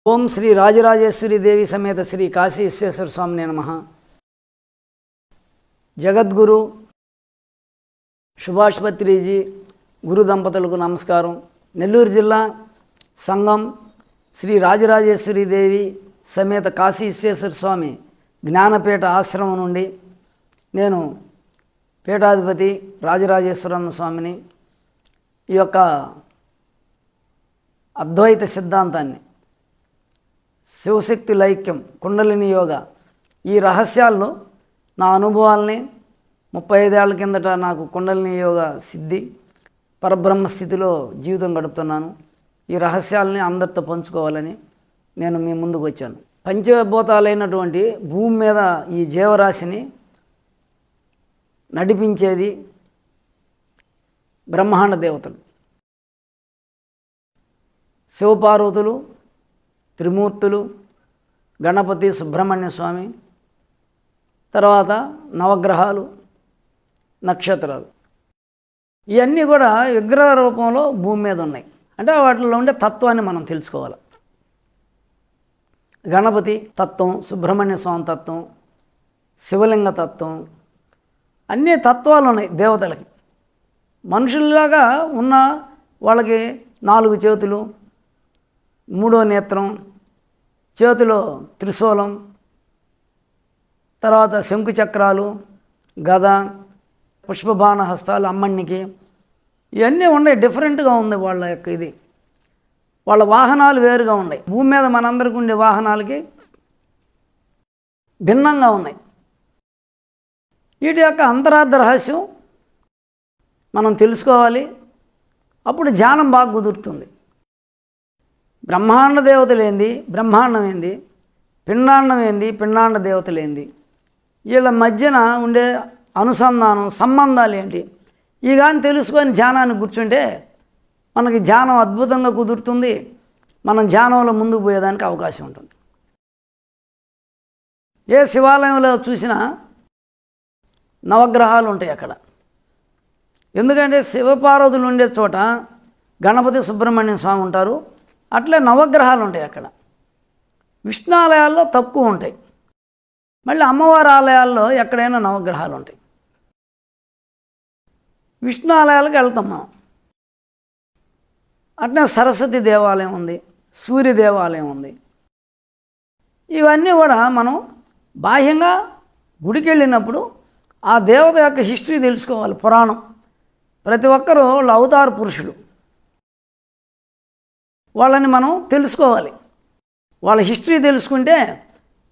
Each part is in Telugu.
ओम श्री राजराजेश्वरी देवी समेत श्री काशी विश्वेश्वर स्वामी नमः। जगद्गुरु सुभाष पत्री जी गुरु दंपतुలకు नमस्कारं। నెల్లూరు జిల్లా సంగం శ్రీ రాజరాజేశ్వరి దేవి సమేత కాశీ విశ్వేశ్వర స్వామి జ్ఞానపీఠ ఆశ్రమం నుండి నేను పీఠాధిపతి రాజరాజేశ్వరన్న స్వామిని ఈ యొక్క అద్వైత సిద్ధాంతాన్ని శివశక్తి లైక్యం కుండలిని యోగా ఈ రహస్యాలను నా అనుభవాల్ని 35 ఏళ్ల కిందట నాకు కుండలిని యోగా సిద్ధి పరబ్రహ్మ స్థితిలో జీవితం గడుపుతున్నాను। ఈ రహస్యాలని అందరితో పంచుకోవాలని నేను మీ ముందుకు వచ్చాను। పంచభూతాలైనటువంటి భూమి మీద ఈ జీవరాశిని నడిపించేది బ్రహ్మాండ దేవతలు, శివపార్వతులు, త్రిమూర్తులు, గణపతి, సుబ్రహ్మణ్య స్వామి, తర్వాత నవగ్రహాలు, నక్షత్రాలు, ఇవన్నీ కూడా విగ్రహ రూపంలో భూమి మీద ఉన్నాయి। అంటే వాటిలో ఉండే తత్వాన్ని మనం తెలుసుకోవాలి। గణపతి తత్వం, సుబ్రహ్మణ్య స్వామి తత్వం, శివలింగ తత్వం, అన్ని తత్వాలు ఉన్నాయి దేవతలకి। మనుషుల్లాగా ఉన్న వాళ్ళకి 4 చేతులు, 3వ నేత్రం, చేతిలో త్రిశూలం, తర్వాత శంకు చక్రాలు, గద, పుష్పబాణ హస్తాలు అమ్మణ్ణికి, ఇవన్నీ ఉన్నాయి। డిఫరెంట్గా ఉంది వాళ్ళ యొక్క ఇది, వాళ్ళ వాహనాలు వేరుగా ఉన్నాయి। భూమి మీద మనందరికీ ఉండే వాహనాలకి భిన్నంగా ఉన్నాయి। వీటి యొక్క అంతరార్థ రహస్యం మనం తెలుసుకోవాలి, అప్పుడు ధ్యానం బాగా కుదురుతుంది। బ్రహ్మాండ దేవతలు ఏంది, బ్రహ్మాండం ఏంది, పిండాండం ఏంది, పిండాండ దేవతలు ఏంది, వీళ్ళ మధ్యన ఉండే అనుసంధానం సంబంధాలు ఏంటి, ఈ కానీ తెలుసుకొని ధ్యానాన్ని కూర్చుంటే మనకి ధ్యానం అద్భుతంగా కుదురుతుంది। మనం ధ్యానంలో ముందుకు పోయేదానికి అవకాశం ఉంటుంది। ఏ శివాలయంలో చూసినా నవగ్రహాలు ఉంటాయి అక్కడ, ఎందుకంటే శివపార్వతులు ఉండే చోట గణపతి, సుబ్రహ్మణ్య స్వామి ఉంటారు, అట్లే నవగ్రహాలు ఉంటాయి అక్కడ। విష్ణు ఆలయాల్లో తక్కువ ఉంటాయి, మళ్ళీ అమ్మవారి ఆలయాల్లో ఎక్కడైనా నవగ్రహాలు ఉంటాయి। విష్ణు ఆలయాలకు వెళ్తాం మనం। అట్లే సరస్వతి దేవాలయం ఉంది, సూర్య దేవాలయం ఉంది। ఇవన్నీ కూడా మనం బాహ్యంగా గుడికి వెళ్ళినప్పుడు ఆ దేవత యొక్క హిస్టరీ తెలుసుకోవాలి। పురాణం, ప్రతి ఒక్కరూ వాళ్ళు అవతార పురుషులు, వాళ్ళని మనం తెలుసుకోవాలి। వాళ్ళ హిస్టరీ తెలుసుకుంటే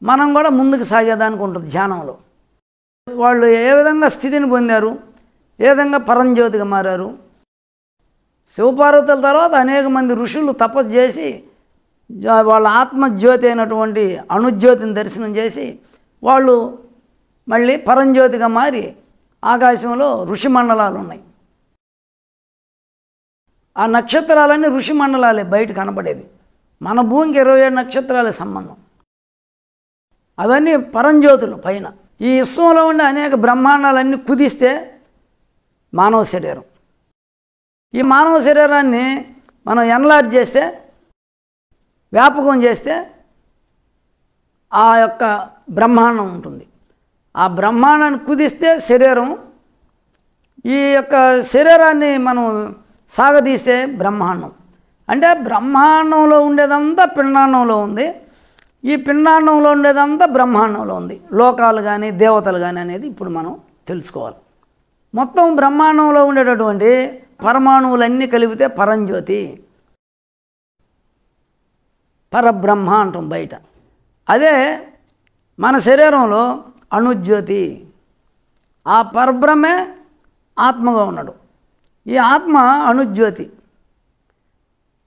మనం కూడా ముందుకు సాగేదానికి ఉంటుంది ధ్యానంలో। వాళ్ళు ఏ విధంగా స్థితిని పొందారు, ఏ విధంగా పరంజ్యోతిగా మారారు। శివపార్వతుల తర్వాత అనేక మంది ఋషులు తపస్సు చేసి వాళ్ళ ఆత్మజ్యోతి అయినటువంటి అణుజ్యోతిని దర్శనం చేసి వాళ్ళు మళ్ళీ పరంజ్యోతిగా మారి ఆకాశంలో ఋషి మండలాలు ఉన్నాయి। ఆ నక్షత్రాలన్నీ ఋషి మండలాలే బయట కనపడేది, మన భూమికి 27 నక్షత్రాలే సంబంధం, అవన్నీ పరంజ్యోతులు పైన। ఈ విశ్వంలో ఉండే అనేక బ్రహ్మాండాలన్నీ కుదిస్తే మానవ శరీరం, ఈ మానవ శరీరాన్ని మనం ఎన్లార్జ్ చేస్తే, వ్యాపకం చేస్తే ఆ యొక్క బ్రహ్మాండం ఉంటుంది। ఆ బ్రహ్మాండాన్ని కుదిస్తే శరీరం, ఈ యొక్క శరీరాన్ని మనం సాగదీస్తే బ్రహ్మాండం। అంటే బ్రహ్మాండంలో ఉండేదంతా పిండాండంలో ఉంది, ఈ పిండాండంలో ఉండేదంతా బ్రహ్మాండంలో ఉంది। లోకాలు కానీ దేవతలు కానీ అనేది ఇప్పుడు మనం తెలుసుకోవాలి। మొత్తం బ్రహ్మాండంలో ఉండేటటువంటి పరమాణువులన్నీ కలిపితే పరంజ్యోతి, పరబ్రహ్మ అంటాం బయట। అదే మన శరీరంలో అణుజ్యోతి, ఆ పరబ్రహ్మే ఆత్మగా ఉన్నాడు, ఈ ఆత్మ అణుజ్యోతి।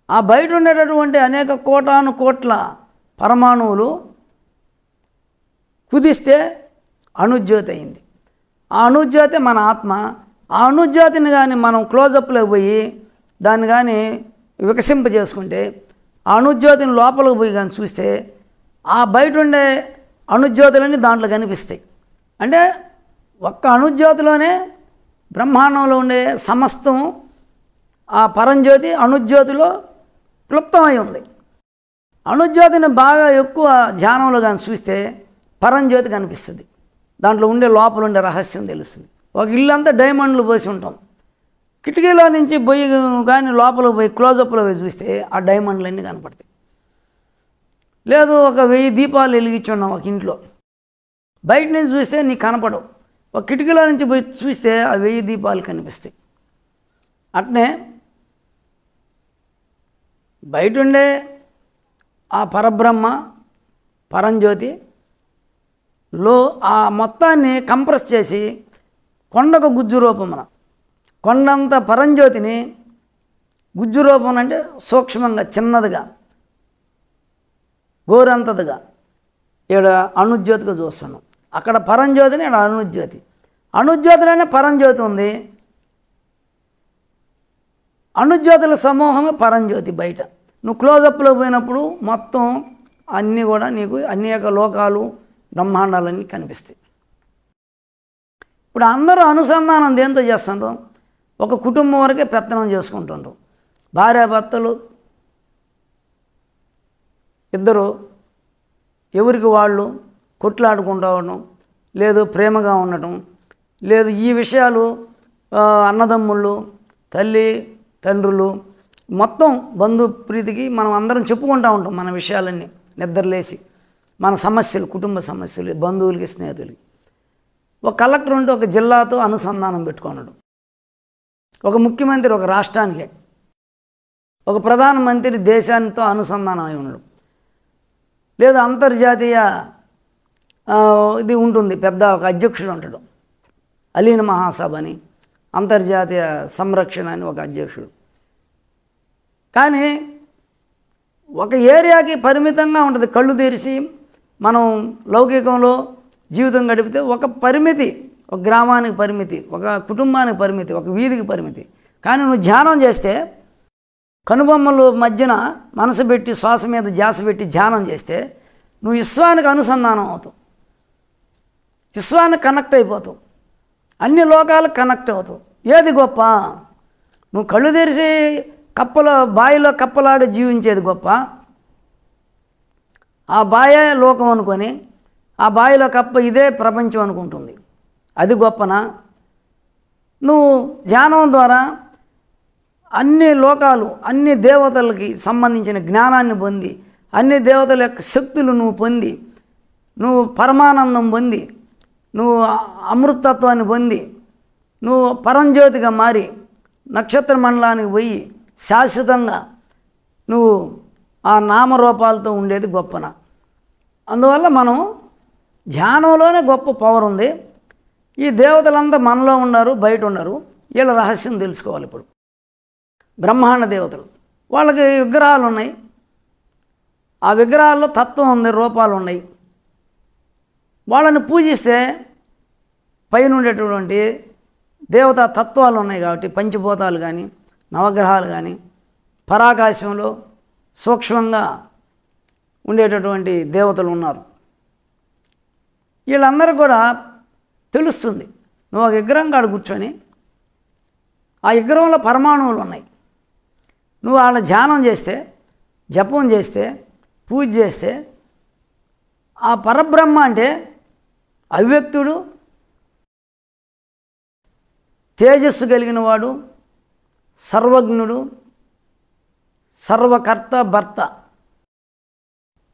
ఆ బయట ఉండేటటువంటి అనేక కోటాను కోట్ల పరమాణువులు కుదిస్తే అణుజ్యోతి అయింది। ఆ అణుజ్యోతి మన ఆత్మ। ఆ అణుజ్యోతిని కానీ మనం క్లోజప్లోకి పోయి దాన్ని కానీ వికసింపజేసుకుంటే, ఆ అణుజ్యోతిని లోపలికి పోయి కానీ చూస్తే ఆ బయట ఉండే అణుజ్యోతులన్నీ దాంట్లో కనిపిస్తాయి। అంటే ఒక్క అణుజ్యోతిలోనే బ్రహ్మాండంలో ఉండే సమస్తం ఆ పరంజ్యోతి అణుజ్యోతిలో క్లుప్తమై ఉంది। అణుజ్యోతిని బాగా ఎక్కువ ధ్యానంలో కానీ చూస్తే పరంజ్యోతి కనిపిస్తుంది. దాంట్లో ఉండే లోపల ఉండే రహస్యం తెలుస్తుంది. ఒక ఇల్లు అంతా డైమండ్లు పోసి ఉంటాం, కిటికీలో నుంచి పోయి కానీ లోపల పోయి క్లోజప్లో పోయి చూస్తే ఆ డైమండ్లన్నీ కనపడతాయి. లేదు ఒక 1000 దీపాలు వెలిగించున్నాం ఒక ఇంట్లో, బయట నుంచి చూస్తే నీకు కనపడవు, ఒక కిటికీలో నుంచి పోయి చూస్తే ఆ 1000 దీపాలు కనిపిస్తాయి. అట్నే బయట ఉండే ఆ పరబ్రహ్మ పరంజ్యోతిలో ఆ మొత్తాన్ని కంప్రెస్ చేసి కొండకు గుజ్జు రూపమున, కొండంత పరంజ్యోతిని గుజ్జు రూపం అంటే సూక్ష్మంగా చిన్నదిగా గోరంతదిగా ఇక్కడ అణుజ్యోతిగా చూస్తున్నాం. అక్కడ పరంజ్యోతిని ఇక్కడ అణుజ్యోతి, అణుజ్యోతిలోనే పరంజ్యోతి ఉంది, అణుజ్యోతుల సమూహమే పరంజ్యోతి. బయట నువ్వు క్లోజప్లో పోయినప్పుడు మొత్తం అన్నీ కూడా నీకు అనేక లోకాలు బ్రహ్మాండాలన్నీ కనిపిస్తాయి. ఇప్పుడు అందరూ అనుసంధానం దేంతో చేస్తుండ్రు? ఒక కుటుంబం వరకే పెత్తనం చేసుకుంటుండ్రు. భార్యాభర్తలు ఇద్దరు ఎవరికి వాళ్ళు కొట్లాడుకుంటూ ఉండడం, లేదు ప్రేమగా ఉండటం, లేదు ఈ విషయాలు అన్నదమ్ముళ్ళు తల్లి తండ్రులు మొత్తం బంధు ప్రీతికి మనం అందరం చెప్పుకుంటూ ఉంటాం మన విషయాలన్నీ నిద్రలేసి, మన సమస్యలు, కుటుంబ సమస్యలు, బంధువులకి స్నేహితులకి. ఒక కలెక్టర్ ఉంటే ఒక జిల్లాతో అనుసంధానం పెట్టుకున్నాడు, ఒక ముఖ్యమంత్రి ఒక రాష్ట్రానికి, ఒక ప్రధానమంత్రి దేశానితో అనుసంధానం అయి ఉన్నాడు. లేదా అంతర్జాతీయ ఇది ఉంటుంది, పెద్ద ఒక అధ్యక్షుడు ఉంటాడు, అలీన్ మహాసభ అని, అంతర్జాతీయ సంరక్షణ అని ఒక అధ్యక్షుడు. కానీ ఒక ఏరియాకి పరిమితంగా ఉంటుంది. కళ్ళు తెరిచి మనం లౌకికంలో జీవితం గడిపితే ఒక పరిమితి, ఒక గ్రామానికి పరిమితి, ఒక కుటుంబానికి పరిమితి, ఒక వీధికి పరిమితి. కానీ నువ్వు ధ్యానం చేస్తే కనుబొమ్మలు మధ్యన మనసు పెట్టి శ్వాస మీద ధ్యాస పెట్టి ధ్యానం చేస్తే నువ్వు విశ్వానికి అనుసంధానం అవుతావు, విశ్వానికి కనెక్ట్ అయిపోతావు, అన్ని లోకాలకు కనెక్ట్ అవుతావు. ఏది గొప్ప? నువ్వు కళ్ళు తెరిచి బావిలో కప్పలాగా జీవించేది గొప్ప, ఆ బాయే లోకం అనుకొని ఆ బావిలో కప్ప ఇదే ప్రపంచం అనుకుంటుంది, అది గొప్పనా? నువ్వు ధ్యానం ద్వారా అన్ని లోకాలు, అన్ని దేవతలకి సంబంధించిన జ్ఞానాన్ని పొంది, అన్ని దేవతల యొక్క శక్తులు నువ్వు పొంది, నువ్వు పరమానందం పొంది, నువ్వు అమృతత్వాన్ని పొంది, నువ్వు పరంజ్యోతిగా మారి నక్షత్ర మండలానికి పోయి శాశ్వతంగా నువ్వు ఆ నామరూపాలతో ఉండేది గొప్పన. అందువల్ల మనం ధ్యానంలోనే గొప్ప పవర్ ఉంది. ఈ దేవతలంతా మనలో ఉన్నారు, బయట ఉన్నారు. వీళ్ళ రహస్యం తెలుసుకోవాలి. ఇప్పుడు బ్రహ్మాండ దేవతలు, వాళ్ళకి విగ్రహాలు ఉన్నాయి, ఆ విగ్రహాల్లో తత్వం ఉంది, రూపాలు ఉన్నాయి. వాళ్ళని పూజిస్తే పైన ఉండేటటువంటి దేవతా తత్వాలు ఉన్నాయి కాబట్టి పంచభూతాలు కానీ నవగ్రహాలు కానీ పరాకాశంలో సూక్ష్మంగా ఉండేటటువంటి దేవతలు ఉన్నారు. వీళ్ళందరూ కూడా తెలుస్తుంది. నువ్వు ఒక విగ్రహం కాడ కూర్చొని ఆ విగ్రహంలో పరమాణువులు ఉన్నాయి, నువ్వు వాళ్ళ ధ్యానం చేస్తే, జపం చేస్తే, పూజ చేస్తే ఆ పరబ్రహ్మ అంటే అవ్యక్తుడు, తేజస్సు కలిగిన వాడు, సర్వజ్ఞుడు, సర్వకర్త భర్త,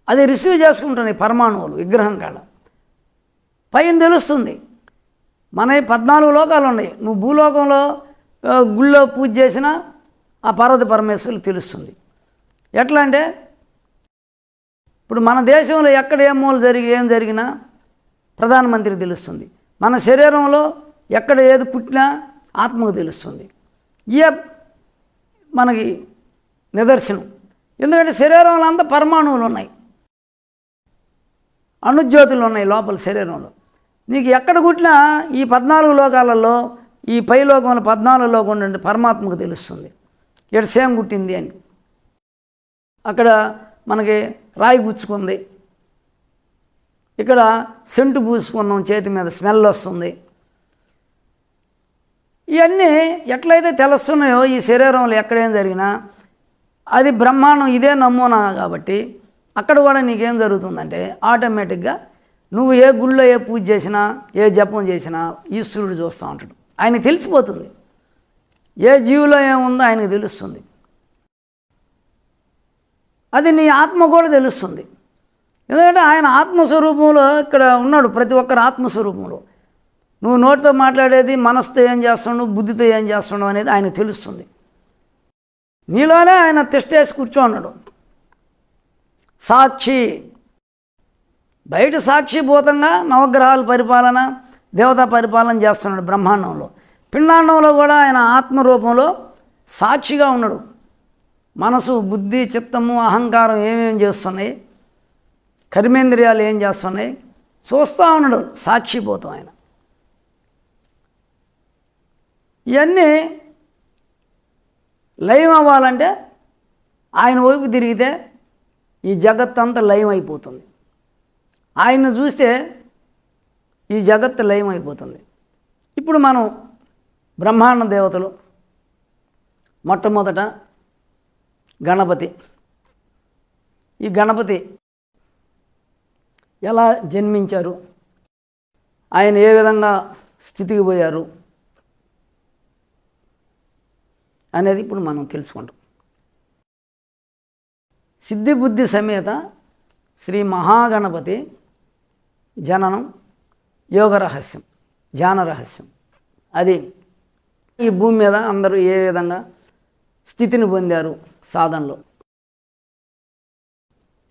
అది రిసీవ్ చేసుకుంటున్నాయి పరమాణువులు విగ్రహం కాడ. పైన తెలుస్తుంది. మన 14 లోకాలు ఉన్నాయి. నువ్వు భూలోకంలో గుళ్ళో పూజ చేసినా ఆ పార్వతి పరమేశ్వరులు తెలుస్తుంది. ఎట్లా అంటే ఇప్పుడు మన దేశంలో ఎక్కడ ఏం జరిగినా ప్రధానమంత్రికి తెలుస్తుంది. మన శరీరంలో ఎక్కడ ఏది పుట్టినా ఆత్మకు తెలుస్తుంది. ఇయే మనకి నిదర్శనం. ఎందుకంటే శరీరంలో అంతా పరమాణువులు ఉన్నాయి, అణుజ్యోతులు ఉన్నాయి లోపల శరీరంలో. నీకు ఎక్కడ పుట్టినా ఈ 14 లోకాలలో ఈ పైలోకంలో 14 లోకం ఉండే పరమాత్మకు తెలుస్తుంది ఇక్కడ సేమ్ పుట్టింది అని. అక్కడ మనకి రాయి గుచ్చుకుంది, ఇక్కడ సెంటు పూసుకున్నాం, చేతి మీద స్మెల్ వస్తుంది. ఇవన్నీ ఎట్లయితే తెలుస్తున్నాయో ఈ శరీరంలో ఎక్కడేం జరిగినా అది బ్రహ్మాండం ఇదే నమూనా కాబట్టి అక్కడ కూడా నీకేం జరుగుతుందంటే ఆటోమేటిక్గా నువ్వు ఏ గుళ్ళో ఏ పూజ చేసినా ఏ జపం చేసినా ఈశ్వరుడు చూస్తూ ఉంటాడు. ఆయనకు తెలిసిపోతుంది ఏ జీవిలో ఏముందో ఆయనకు తెలుస్తుంది. అది నీ ఆత్మ కూడా తెలుస్తుంది. ఎందుకంటే ఆయన ఆత్మస్వరూపంలో ఇక్కడ ఉన్నాడు, ప్రతి ఒక్కరు ఆత్మస్వరూపంలో. నువ్వు నోటితో మాట్లాడేది మనసుతో ఏం చేస్తున్నావు, బుద్ధితో ఏం చేస్తున్నావు అనేది ఆయనకు తెలుస్తుంది. నీలోనే ఆయన తిష్టేసి కూర్చోన్నాడు, సాక్షి. బయట సాక్షిభూతంగా నవగ్రహాల పరిపాలన, దేవతా పరిపాలన చేస్తున్నాడు బ్రహ్మాండంలో. పిండాండంలో కూడా ఆయన ఆత్మరూపంలో సాక్షిగా ఉన్నాడు. మనసు, బుద్ధి, చిత్తము, అహంకారం ఏమేమి చేస్తున్నాయి, కర్మేంద్రియాలు ఏం చేస్తున్నాయి చూస్తూ ఉన్నాడు, సాక్షిభూతం ఆయన. ఇవన్నీ లయం అవ్వాలంటే ఆయన వైపు తిరిగితే ఈ జగత్తంతా లయం అయిపోతుంది. ఆయన్ను చూస్తే ఈ జగత్తు లయం అయిపోతుంది. ఇప్పుడు మనం బ్రహ్మాండ దేవతలు మొట్టమొదట గణపతి. ఈ గణపతి ఎలా జన్మించారు, ఆయన ఏ విధంగా స్థితికి పోయారు అనేది ఇప్పుడు మనం తెలుసుకుంటాం. సిద్ధిబుద్ధి సమేత శ్రీ మహాగణపతి జననం యోగ రహస్యం, ధ్యాన రహస్యం. అది ఈ భూమి మీద అందరూ ఏ విధంగా స్థితిని పొందారు సాధనలో.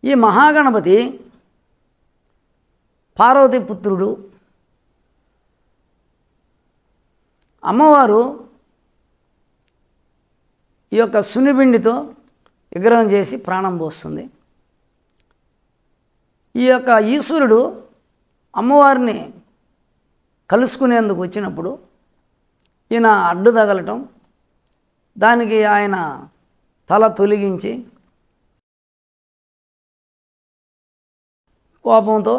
ఈ మహాగణపతి పార్వతీ పుత్రుడు. అమ్మవారు ఈ యొక్క సున్నిపిండితో విగ్రహం చేసి ప్రాణం పోస్తుంది. ఈ యొక్క ఈశ్వరుడు అమ్మవారిని కలుసుకునేందుకు వచ్చినప్పుడు ఈయన అడ్డు తగలటం, దానికి ఆయన తల తొలగించి కోపంతో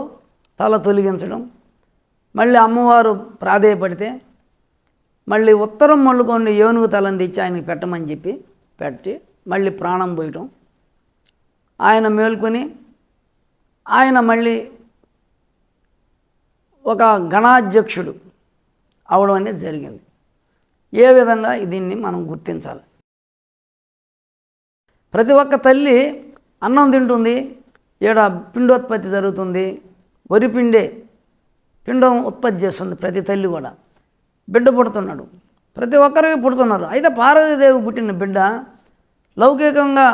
తల తొలగించడం, మళ్ళీ అమ్మవారు ప్రాధేయపడితే మళ్ళీ ఉత్తరం మళ్ళుకొని ఏనుగు తలని తెచ్చి ఆయనకి పెట్టమని చెప్పి పెట్టి మళ్ళీ ప్రాణం పోయటం, ఆయన మేల్కొని ఆయన మళ్ళీ ఒక గణాధ్యక్షుడు అవడం అనేది జరిగింది. ఏ విధంగా దీన్ని మనం గుర్తించాలి? ప్రతి ఒక్క తల్లి అన్నం తింటుంది, ఈడ పిండోత్పత్తి జరుగుతుంది, వరి పిండం ఉత్పత్తి చేస్తుంది. ప్రతి తల్లి కూడా బిడ్డ పుడుతున్నాడు, ప్రతి ఒక్కరికి పుడుతున్నారు. అయితే పార్వతీదేవి పుట్టిన బిడ్డ లౌకికంగా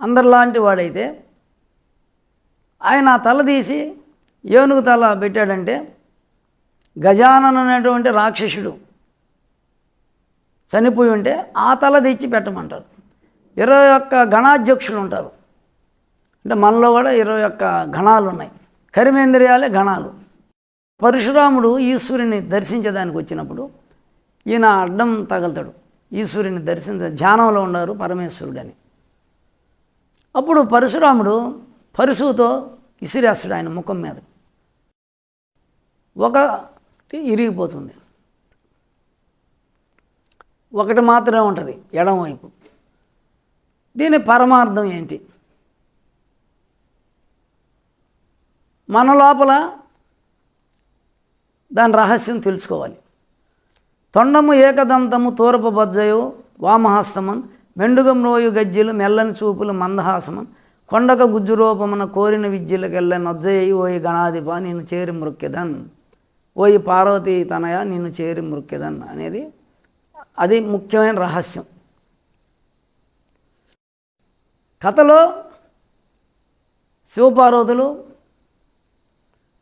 అందరిలాంటి వాడైతే ఆయన తల తీసి ఏనుగు తల పెట్టాడంటే గజానన అనేటువంటి రాక్షసుడు చనిపోయి ఉంటే ఆ తల తెచ్చి పెట్టమంటారు. 21 గణాధ్యక్షులు ఉంటారు. అంటే మనలో కూడా 21 గణాలు ఉన్నాయి. కర్మేంద్రియాలే గణాలు. పరశురాముడు ఈశ్వరుని దర్శించడానికి వచ్చినప్పుడు ఈయన అడ్డం తగలుతాడు. ఈశ్వరుని ధ్యానంలో ఉన్నారు పరమేశ్వరుడని. అప్పుడు పరశురాముడు పరశుతో ఇసిరేస్తాడు ఆయన ముఖం మీద. ఒకటి ఇరిగిపోతుంది, ఒకటి మాత్రమే ఉంటుంది ఎడమవైపు. దీని పరమార్థం ఏంటి? మన లోపల దాని రహస్యం తెలుసుకోవాలి. తొండము ఏకదంతము తూరపు బజ్జయో వామహస్తమన్ మెండుగం రోయు గజ్జెలు మెల్లని చూపులు మందహాసమన్ కొండక గుజ్జు రూపమున కోరిన విద్యలకెళ్ళ నొజ్జయ్యి ఓయి గణాధిప నిన్ను చేరి మృక్కెదన్, ఓయి పార్వతీ తనయ నిన్ను చేరి మృక్కెదన్ అనేది అది ముఖ్యమైన రహస్యం. కథలో శివపార్వతులు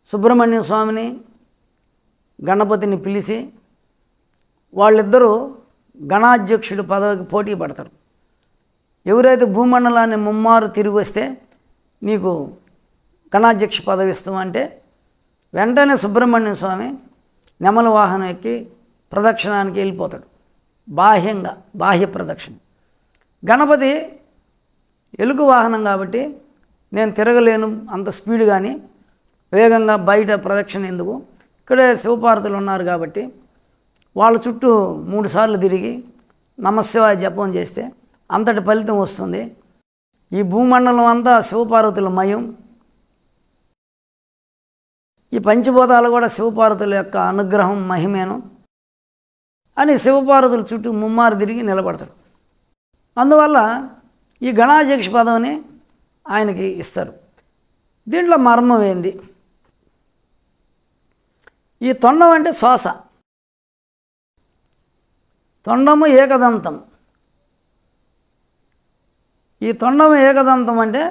సుబ్రహ్మణ్య స్వామిని గణపతిని పిలిచి వాళ్ళిద్దరూ గణాధ్యక్షుడి పదవికి పోటీ పడతారు. ఎవరైతే భూమండలాన్ని ముమ్మారు తిరిగి వస్తే నీకు గణాధ్యక్ష పదవి ఇస్తామంటే వెంటనే సుబ్రహ్మణ్య స్వామి నెమల వాహనం ఎక్కి ప్రదక్షిణానికి వెళ్ళిపోతాడు. బాహ్యంగా బాహ్య ప్రదక్షిణ. గణపతి ఎలుగు వాహనం కాబట్టి నేను తిరగలేను అంత స్పీడ్, కానీ వేగంగా బయట ప్రదక్షిణ ఎందుకు, ఇక్కడే శివపార్వతులు ఉన్నారు కాబట్టి వాళ్ళ చుట్టూ 3 సార్లు తిరిగి నమశివాయ జపం చేస్తే అంతటి ఫలితం వస్తుంది. ఈ భూమండలం అంతా శివపార్వతుల మయం. ఈ పంచభూతాలు కూడా శివపార్వతుల యొక్క అనుగ్రహం మహిమేను అని శివపార్వతుల చుట్టూ ముమ్మారు తిరిగి నిలబడతాడు. అందువల్ల ఈ గణాధ్యక్ష పదవిని ఆయనకి ఇస్తారు. దీంట్లో మర్మం ఏంది? ఈ తొండం అంటే శ్వాస. తొండము ఏకదంతం. ఈ తొండము ఏకదంతం అంటే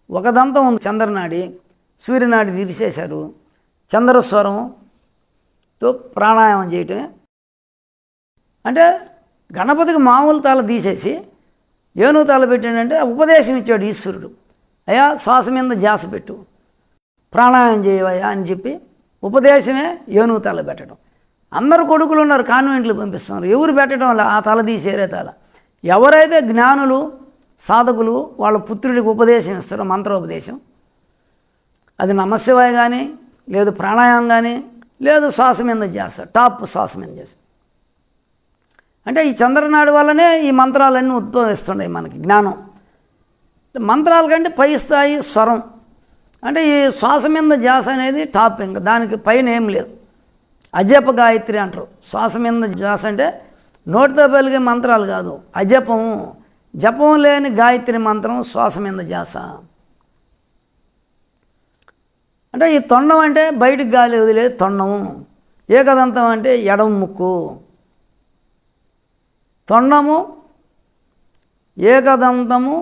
ఒక దంతం ఉంది చంద్రనాడి, సూర్యనాడి తీసేశారు. చంద్రస్వరంతో ప్రాణాయామం చేయటమే. అంటే గణపతికి మామూలు తల తీసేసి ఏనుగు తల పెట్టాడంటే ఉపదేశం ఇచ్చాడు ఈశ్వరుడు. అయ్యా శ్వాస మీద ధ్యాస పెట్టు, ప్రాణాయామం చేయవయ్యా అని చెప్పి ఉపదేశమే ఏనుగు తల పెట్టడం. అందరు కొడుకులు ఉన్నారు, కాన్వెంట్లు పంపిస్తున్నారు. ఎవరు పెట్టడం వల్ల ఆ తల తీసేరే తల. ఎవరైతే జ్ఞానులు సాధకులు వాళ్ళ పుత్రుడికి ఉపదేశం ఇస్తారో మంత్రోపదేశం, అది నమశివాయ కానీ లేదు ప్రాణాయామం కానీ లేదు శ్వాస మీద చేస్తారు. టాప్ శ్వాస మీద చేస్తారు. అంటే ఈ చంద్రనాడు వల్లనే ఈ మంత్రాలన్నీ ఉద్భవిస్తున్నాయి మనకి జ్ఞానం. మంత్రాల కంటే పై స్థాయి స్వరం. అంటే ఈ శ్వాస మీద ధ్యాస అనేది టాప్, ఇంకా దానికి పైన ఏం లేదు. అజప గాయత్రి అంటారు. శ్వాస మీద ధ్యాస అంటే నోటితో పలిగే మంత్రాలు కాదు, అజపము, జపం లేని గాయత్రి మంత్రం శ్వాస మీద ధ్యాస. అంటే ఈ తొండం అంటే బయటికి గాలి వదిలేదు తొండము. ఏకదంతం అంటే ఎడమ ముక్కు. తొండము ఏకదంతము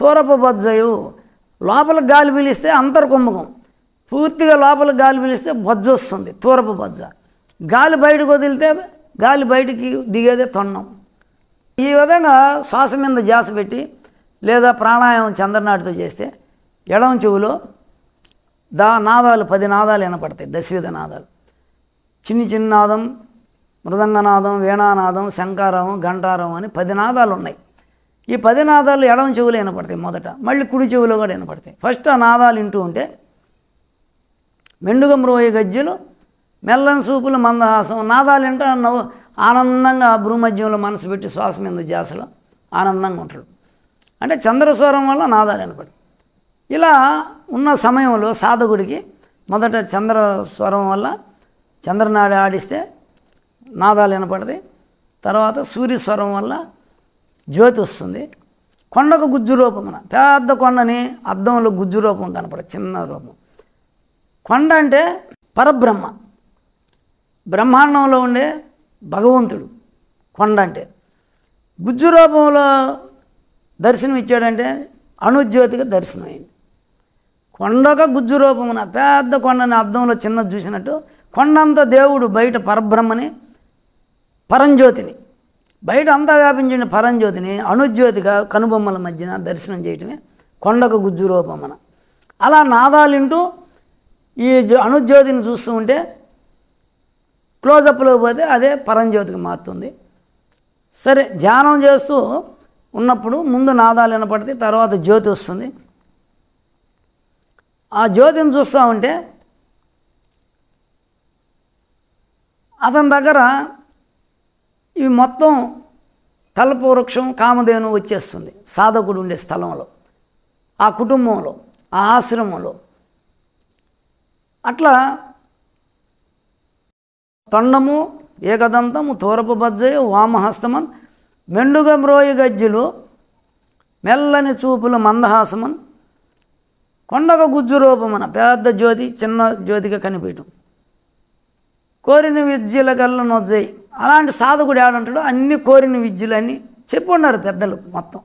తూరపు బొజ్జయు. లోపల గాలి పీలిస్తే అంతర్కుంభకం, పూర్తిగా లోపల గాలి పీలిస్తే బొజ్జ వస్తుంది, తూరపు బొజ్జ. గాలి బయటకు వదిలితే గాలి బయటికి దిగేదే తొండం. ఈ విధంగా శ్వాస మీద ధ్యాస పెట్టి లేదా ప్రాణాయామం చంద్రనాటితో చేస్తే ఎడమ చెవులో నాదాలు 10 నాదాలు వినపడతాయి, దశవిధ నాదాలు. చిన్న నాదం, మృదంగనాదం, వీణానాదం, శంకారావం, ఘంటారావం అని 10 నాదాలు ఉన్నాయి. ఈ 10 నాదాలు ఎడమ చెవులో వినపడతాయి మొదట, మళ్ళీ కుడి చెవులో కూడా వినపడతాయి. ఫస్ట్ ఆ నాదాలు వింటూ ఉంటే మెండుగ మ్రోయి గజ్జలు, మెల్లని సూపులు మందహాసం. నాదాలు వింటే నవ్వు ఆనందంగా భూమధ్యంలో మనసు పెట్టి శ్వాస మీద ధ్యాసలో ఆనందంగా ఉంటాడు. అంటే చంద్రస్వరం వల్ల నాదాలు వినపడతాయి. ఇలా ఉన్న సమయంలో సాధకుడికి మొదట చంద్రస్వరం వల్ల చంద్రనాడి ఆడిస్తే నాదాలు వినపడతాయి. తర్వాత సూర్యస్వరం వల్ల జ్యోతి వస్తుంది. కొండకు గుజ్జు రూపమున, పెద్ద కొండని అద్దంలో గుజ్జు రూపం కనపడదు, చిన్న రూపం. కొండ అంటే పరబ్రహ్మ, బ్రహ్మాండంలో ఉండే భగవంతుడు కొండ అంటే. గుజ్జు రూపంలో దర్శనం ఇచ్చాడంటే అణుజ్యోతిగా దర్శనమైంది. కొండక గుజ్జు రూపమున పెద్ద కొండని అద్దంలో చిన్నది చూసినట్టు కొండంతా దేవుడు బయట పరబ్రహ్మని, పరంజ్యోతిని, బయట అంతా వ్యాపించిన పరంజ్యోతిని అణుజ్యోతిగా కనుబొమ్మల మధ్యన దర్శనం చేయటమే కొండకు గుజ్జు రూపమున. అలా నాదాలింటూ ఈ అణుజ్యోతిని చూస్తూ ఉంటే క్లోజప్లో పోతే అదే పరంజ్యోతికి మారుతుంది. సరే, ధ్యానం చేస్తూ ఉన్నప్పుడు ముందు నాదాలు వినపడితే తర్వాత జ్యోతి వస్తుంది. ఆ జ్యోతిని చూస్తూ ఉంటే అతని దగ్గర ఇవి మొత్తం కల్పవృక్షం, కామధేను వచ్చేస్తుంది సాధకుడు ఉండే స్థలంలో, ఆ కుటుంబంలో, ఆ ఆశ్రమంలో. అట్లా తొండము ఏకదంతము తూరపు బజ్జయు వామహస్తమన్ మెండుగ మ్రోయి గజ్జులు మెల్లని చూపులు మందహాసమన్ కొండక గుజ్జు రూపమన పెద్ద జ్యోతి చిన్న జ్యోతిగా కనిపించడం కోరిన విద్యల కళ్ళ నొజ్జయి. అలాంటి సాధకుడు ఏడంటాడో అన్ని కోరిన విద్యలన్నీ చెప్పి ఉన్నారు పెద్దలు. మొత్తం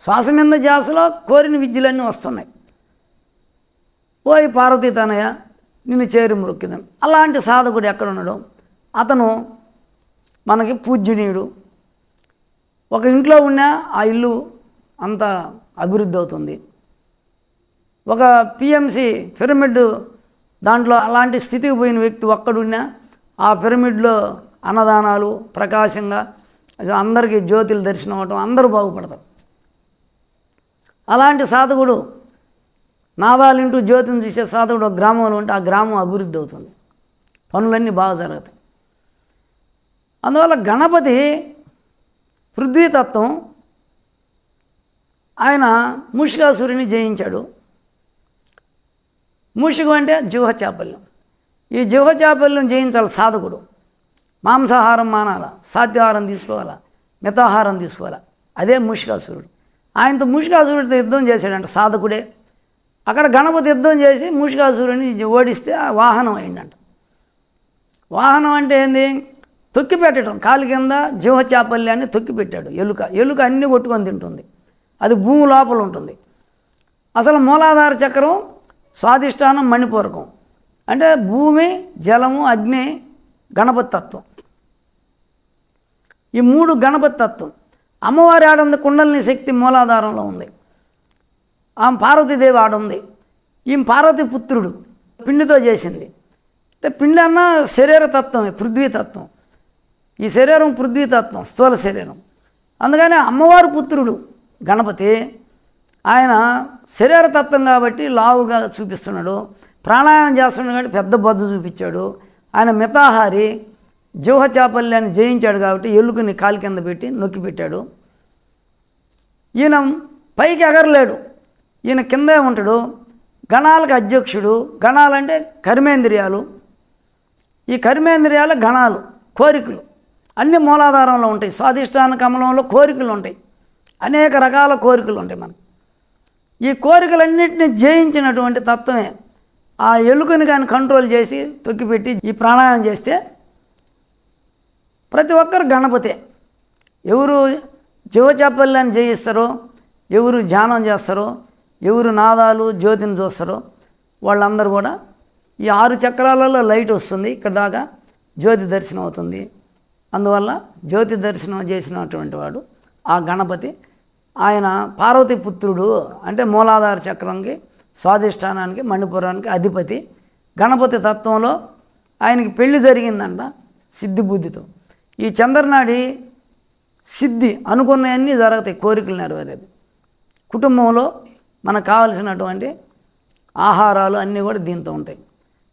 శ్వాస మీద ధ్యాసలో కోరిన విద్యలన్నీ వస్తున్నాయి. ఓయ్ పార్వతీ తనయ నిన్ను చేరి మొక్కిదాను. అలాంటి సాధకుడు ఎక్కడున్నాడో అతను మనకి పూజ్యనీయుడు. ఒక ఇంట్లో ఉన్న ఆ ఇల్లు అంత అభివృద్ధి అవుతుంది. ఒక పిఎంసి పిరమిడ్ దాంట్లో అలాంటి స్థితికి పోయిన వ్యక్తి ఒక్కడున్నా ఆ పిరమిడ్లో అన్నదానాలు ప్రకాశంగా అందరికీ జ్యోతులు దర్శనం అవటం, అందరూ బాగుపడతారు. అలాంటి సాధకుడు నాదాలింటూ జ్యోతిని చూసే సాధకుడు ఒక గ్రామంలో ఉంటే ఆ గ్రామం అభివృద్ధి అవుతుంది, పనులన్నీ బాగా జరుగుతాయి. అందువల్ల గణపతి పృథ్వీతత్వం, ఆయన మూషికాసురుని జయించాడు. మూషికం అంటే జిహ్వ చాపల్యం. ఈ జిహ్వ చాపల్యం జయించాలి సాధకుడు. మాంసాహారం మానాల, సాత్యాహారం తీసుకోవాలా, మితాహారం తీసుకోవాలా. అదే మూషికాసురుడు. ఆయనతో మూషికాసురుడితో యుద్ధం చేశాడంట సాధకుడే. అక్కడ గణపతి యుద్ధం చేసి మూషికాసురుడిని ఓడిస్తే ఆ వాహనం అయిందంట. వాహనం అంటే ఏంది? తొక్కి పెట్టడం. కాలు కింద జిహ్వ చాపల్యాన్ని తొక్కి పెట్టాడు. ఎలుక అన్నీ కొట్టుకొని తింటుంది. అది భూమి లోపల ఉంటుంది. అసలు మూలాధార చక్రం, స్వాధిష్టానం, మణిపూరకం అంటే భూమి, జలము, అగ్ని, గణపతి తత్వం. ఈ మూడు గణపతి తత్వం. అమ్మవారి ఆడుంది, కుండలిని శక్తి మూలాధారంలో ఉంది. ఆమె పార్వతీదేవి ఆడుంది. ఈమె పార్వతీ పుత్రుడు, పిండితో చేసింది. అంటే పిండి అన్న శరీర తత్వమే, పృథ్వీతత్వం. ఈ శరీరం పృథ్వీతత్వం, స్థూల శరీరం. అందుకని అమ్మవారి పుత్రుడు గణపతి. ఆయన శరీరతత్వం కాబట్టి లావుగా చూపిస్తున్నాడు. ప్రాణాయామం చేస్తున్నాడు కాబట్టి పెద్ద బొజ్జు చూపించాడు. ఆయన మితాహారి, జిహ్వ చాపల్యాన్ని జయించాడు కాబట్టి ఎలుకని కాలు కింద పెట్టి నొక్కి పెట్టాడు. ఈయన పైకి ఎగరలేడు, ఈయన కిందే ఉంటాడు. గణాలకు అధ్యక్షుడు. గణాలంటే కర్మేంద్రియాలు. ఈ కర్మేంద్రియాల గణాలు, కోరికలు అన్ని మూలాధారంలో ఉంటాయి. స్వాధిష్టాన కమలంలో కోరికలు ఉంటాయి. అనేక రకాల కోరికలు ఉంటాయి మనకి. ఈ కోరికలన్నింటినీ జయించినటువంటి తత్వమే. ఆ ఎలుకని కానీ కంట్రోల్ చేసి తొక్కిపెట్టి ఈ ప్రాణాయామం చేస్తే ప్రతి ఒక్కరు గణపతే. ఎవరు జిహ్వ చాపల్యాన్ని జయిస్తారో, ఎవరు ధ్యానం చేస్తారో, ఎవరు నాదాలు జ్యోతిని చూస్తారో వాళ్ళందరూ కూడా ఈ 6 చక్రాలలో లైట్ వస్తుంది. ఇక్కడ దాకా జ్యోతి దర్శనం అవుతుంది. అందువల్ల జ్యోతి దర్శనం చేసినటువంటి వాడు ఆ గణపతి. ఆయన పార్వతీ పుత్రుడు. అంటే మూలాధార చక్రంకి, స్వాధిష్టానానికి, మణిపురానికి అధిపతి. గణపతి తత్వంలో ఆయనకి పెళ్లి జరిగిందంట సిద్ధి బుద్ధితో. ఈ చంద్రనాడి సిద్ధి అనుకున్నవన్నీ జరుగుతాయి, కోరికలు నెరవేరేది. కుటుంబంలో మనకు కావలసినటువంటి ఆహారాలు అన్నీ కూడా దీంతో ఉంటాయి.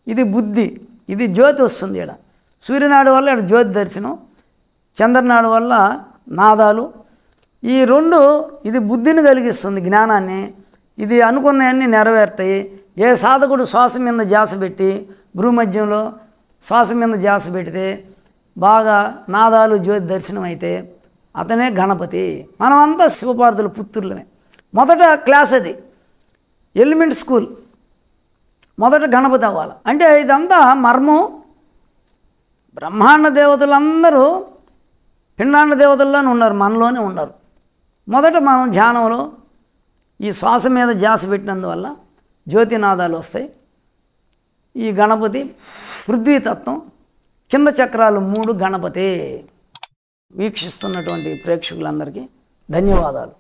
ఇది బుద్ధి, ఇది జ్యోతి వస్తుంది. ఇక్కడ సూర్యనాడు వల్ల ఇక్కడ జ్యోతి దర్శనం, చంద్రనాడు వల్ల నాదాలు. ఈ రెండు ఇది బుద్ధిని కలిగిస్తుంది, జ్ఞానాన్ని. ఇది అనుకున్నవన్నీ నెరవేరుతాయి. ఏ సాధకుడు శ్వాస మీద ధ్యాస పెట్టి, భూమధ్యంలో శ్వాస మీద ధ్యాస పెడితే బాగా నాదాలు జ్యోతి దర్శనం అయితే అతనే గణపతి. మనమంతా శివపార్వతుల పుత్రులమే. మొదట క్లాస్ అది, ఎలిమెంట్ స్కూల్. మొదట గణపతి అవ్వాలి. అంటే ఇదంతా మర్మం. బ్రహ్మాండ దేవతలందరూ పిండాండ దేవతల్లోనే ఉన్నారు, మనలోనే ఉన్నారు. మొదట మనం ధ్యానంలో ఈ శ్వాస మీద ధ్యాస పెట్టినందువల్ల జ్యోతినాదాలు వస్తాయి. ఈ గణపతి పృథ్వీతత్వం, కింద చక్రాలు 3 గణపతి. వీక్షిస్తున్నటువంటి ప్రేక్షకులందరికీ ధన్యవాదాలు.